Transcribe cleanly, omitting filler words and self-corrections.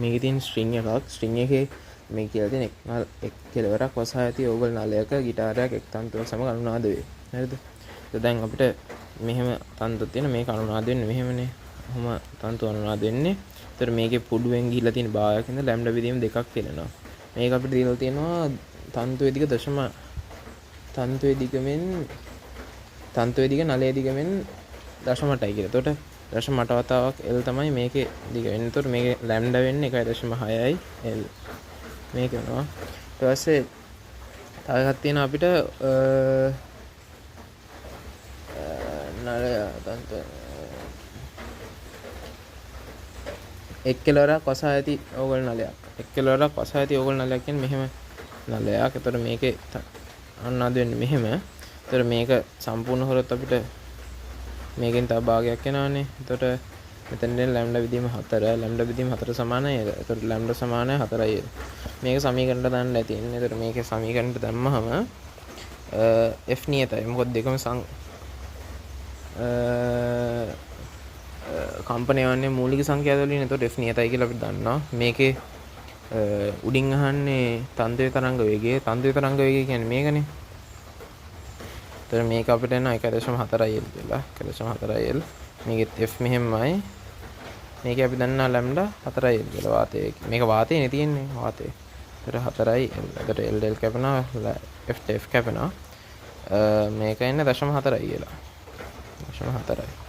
මේකේ තියෙන ස්ට්‍රින්ග් එකක්. ස්ට්‍රින්ග් එකේ මේ කියලා තියෙන එක් කෙලවරක් වසා ඇති ඕගල් නලයක ගිටාරයක් එක් තන්තුවක් සමග අනුනාද වේ. හරිද? දැන් අපිට මෙහෙම තන්තුවක් තියෙන මේක අනුනාද වෙන්නේ මෙහෙමනේ. කොහොම තන්තු අනුනාද වෙන්නේ. ඒතර මේකේ පුඩුවෙන් ගිහිල්ලා තියෙන භාගයක් ඉඳලා ලැම්ඩා බෙදීම දෙකක් තියෙනවා. මේක අපිට දීලා තියෙනවා තන්තුවේ දිග තන්තුවේ දිග නලයේ දිග මෙන් 0.8යි කියලා. එතකොට 0.8 වතාවක් L තමයි මේකේ දිග වෙන්නේ. එතකොට මේකේ ලැම්ඩා වෙන්නේ 1.6යි L. මේක වෙනවා. ඊට පස්සේ තව එකක් තියෙනවා අපිට නලය තන්තු එක් කෙලවරක් වසා ඇති ඕගල් නලයක්. එක් කෙලවරක් වසා ඇති ඕගල් නලයක් කියන්නේ මෙහෙම නලයක්. එතකොට මේකේ අනුනාද වෙන්නේ මෙහෙම. එතකොට මේක සම්පූර්ණ කරොත් අපිට මේකෙන් තව භාගයක් එනවනේ. එතකොට මෙතන දෙන ලැම්ඩා විදීම 4. ලැම්ඩා විදීම 4 සමානයි L. එතකොට ලැම්ඩා සමානයි 4යි L. මේක සමීකරණයට දාන්න ඇති ඉන්නේ. එතකොට මේකේ සමීකරණයට දැම්මහම F නියතයි. මොකද දෙකම කම්පණය වන්නේ මූලික සංඛ්‍යාත වලින්. එතකොට F නියතයි කියලා අපිට දන්නවා. මේකේ උඩින් අහන්නේ තන්ත්‍රයේ තරංග වේගය. තන්ත්‍රයේ තරංග වේගය කියන්නේ මේකනේ. එතකොට මේක අපිට එනවා 1.4යි L කියලා. 1.4යි L. මේකෙත් F මෙහෙමයි. මේකේ අපි දන්නා ලැම්ඩා 4යි L කියලා වාතයේ. මේක වාතයේනේ තියෙන්නේ වාතයේ. එතකොට 4යි L. එතකොට L කැපෙනවා F කැපෙනවා. මේක එන්නේ 0.4යි කියලා. 0.4යි.